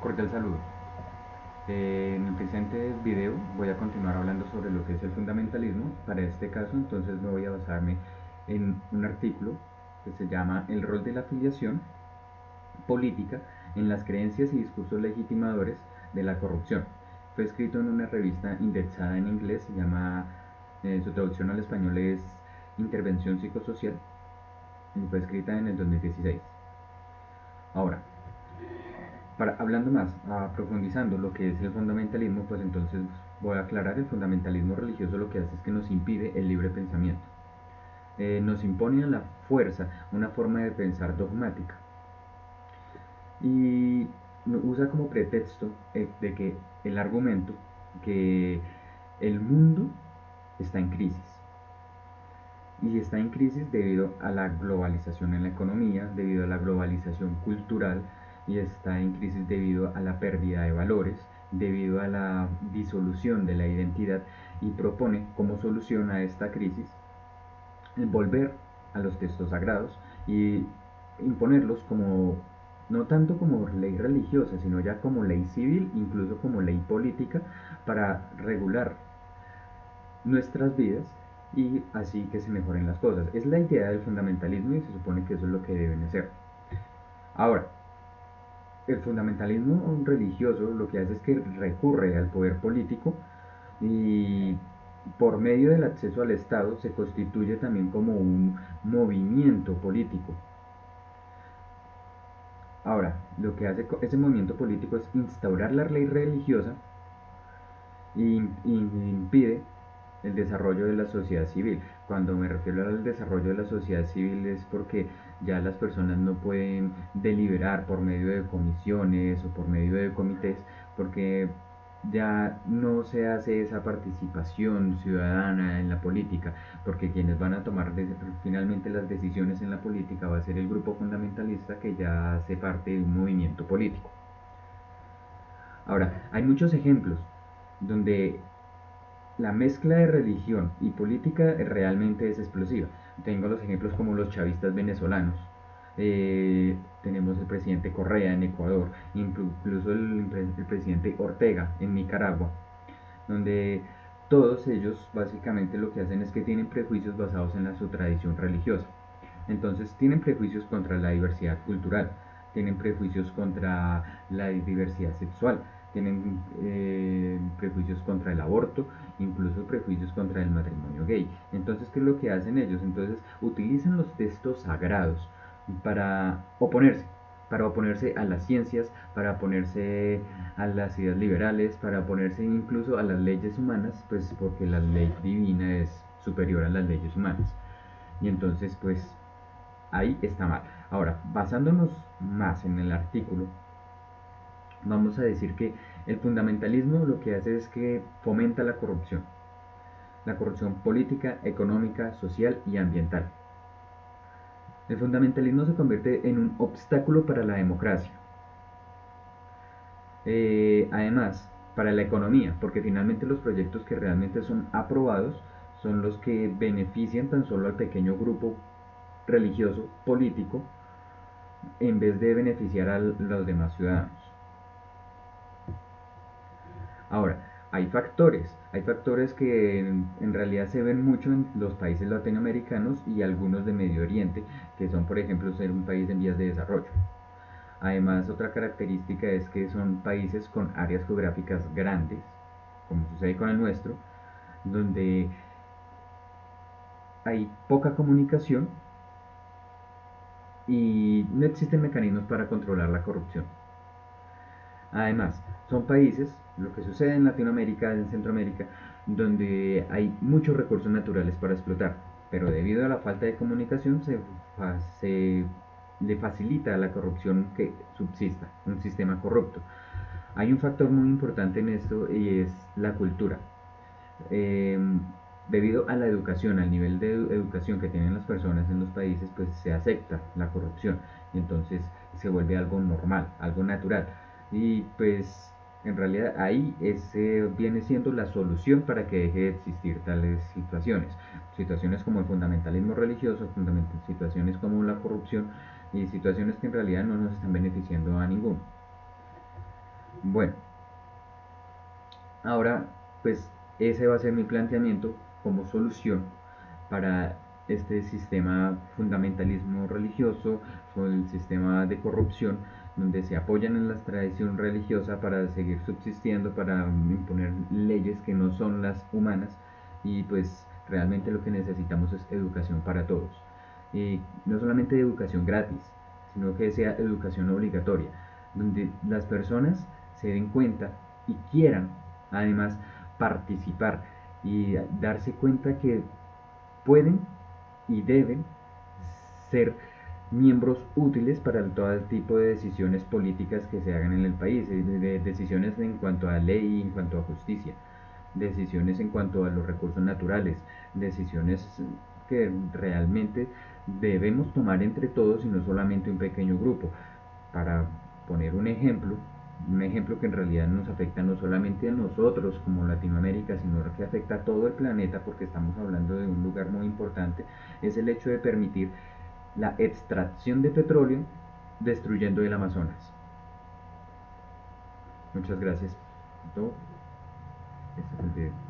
Cordial saludo. En el presente video voy a continuar hablando sobre lo que es el fundamentalismo. Para este caso, entonces me voy a basarme en un artículo que se llama El rol de la afiliación política en las creencias y discursos legitimadores de la corrupción. Fue escrito en una revista indexada en inglés, se llama, su traducción al español es Intervención Psicosocial, y fue escrita en el 2016. Ahora, hablando más, profundizando lo que es el fundamentalismo, pues entonces voy a aclarar: el fundamentalismo religioso lo que hace es que nos impide el libre pensamiento. Nos impone a la fuerza una forma de pensar dogmática y usa como pretexto de que el argumento que el mundo está en crisis, y está en crisis debido a la globalización en la economía, debido a la globalización cultural, y está en crisis debido a la pérdida de valores, debido a la disolución de la identidad, y propone como solución a esta crisis el volver a los textos sagrados y imponerlos como, no tanto como ley religiosa, sino ya como ley civil, incluso como ley política, para regular nuestras vidas y así que se mejoren las cosas. Es la idea del fundamentalismo y se supone que eso es lo que deben hacer. Ahora, el fundamentalismo religioso lo que hace es que recurre al poder político y por medio del acceso al Estado se constituye también como un movimiento político. Ahora, lo que hace ese movimiento político es instaurar la ley religiosa y impide el desarrollo de la sociedad civil. Cuando me refiero al desarrollo de la sociedad civil es porque ya las personas no pueden deliberar por medio de comisiones o por medio de comités, porque ya no se hace esa participación ciudadana en la política, porque quienes van a tomar finalmente las decisiones en la política va a ser el grupo fundamentalista que ya hace parte de un movimiento político. Ahora, hay muchos ejemplos donde la mezcla de religión y política realmente es explosiva. Tengo los ejemplos como los chavistas venezolanos, tenemos el presidente Correa en Ecuador, incluso el presidente Ortega en Nicaragua, donde todos ellos básicamente lo que hacen es que tienen prejuicios basados en su tradición religiosa. Entonces tienen prejuicios contra la diversidad cultural, tienen prejuicios contra la diversidad sexual, tienen prejuicios contra el aborto, incluso prejuicios contra el matrimonio gay. Entonces, ¿qué es lo que hacen ellos? Entonces utilizan los textos sagrados para oponerse, para oponerse a las ciencias, para oponerse a las ideas liberales, para oponerse incluso a las leyes humanas, pues porque la ley divina es superior a las leyes humanas. Y entonces, pues ahí está mal. Ahora, basándonos más en el artículo, vamos a decir que el fundamentalismo lo que hace es que fomenta la corrupción política, económica, social y ambiental. El fundamentalismo se convierte en un obstáculo para la democracia. Además, para la economía, porque finalmente los proyectos que realmente son aprobados son los que benefician tan solo al pequeño grupo religioso político en vez de beneficiar a los demás ciudadanos. Ahora, hay factores que en realidad se ven mucho en los países latinoamericanos y algunos de Medio Oriente, que son, por ejemplo, ser un país en vías de desarrollo. Además, otra característica es que son países con áreas geográficas grandes, como sucede con el nuestro, donde hay poca comunicación y no existen mecanismos para controlar la corrupción. Además, son países, lo que sucede en Latinoamérica, en Centroamérica, donde hay muchos recursos naturales para explotar, pero debido a la falta de comunicación se le facilita a la corrupción que subsista, un sistema corrupto. Hay un factor muy importante en esto y es la cultura. Eh, Debido a la educación, al nivel de educación que tienen las personas en los países, pues se acepta la corrupción, y entonces se vuelve algo normal, algo natural. Y pues en realidad ahí ese viene siendo la solución para que deje de existir tales situaciones. Situaciones como el fundamentalismo religioso, situaciones como la corrupción y situaciones que en realidad no nos están beneficiando a ninguno. Bueno, ahora pues ese va a ser mi planteamiento como solución para este sistema fundamentalismo religioso o el sistema de corrupción donde se apoyan en la tradición religiosa para seguir subsistiendo, para imponer leyes que no son las humanas y pues realmente lo que necesitamos es educación para todos. Y no solamente educación gratis, sino que sea educación obligatoria, donde las personas se den cuenta y quieran además participar y darse cuenta que pueden y deben ser miembros útiles para todo el tipo de decisiones políticas que se hagan en el país, de decisiones en cuanto a ley, en cuanto a justicia, decisiones en cuanto a los recursos naturales, decisiones que realmente debemos tomar entre todos y no solamente un pequeño grupo. Para poner un ejemplo que en realidad nos afecta no solamente a nosotros como Latinoamérica, sino que afecta a todo el planeta porque estamos hablando de un lugar muy importante, es el hecho de permitir la extracción de petróleo destruyendo el Amazonas. Muchas gracias. Todo. Este es el video.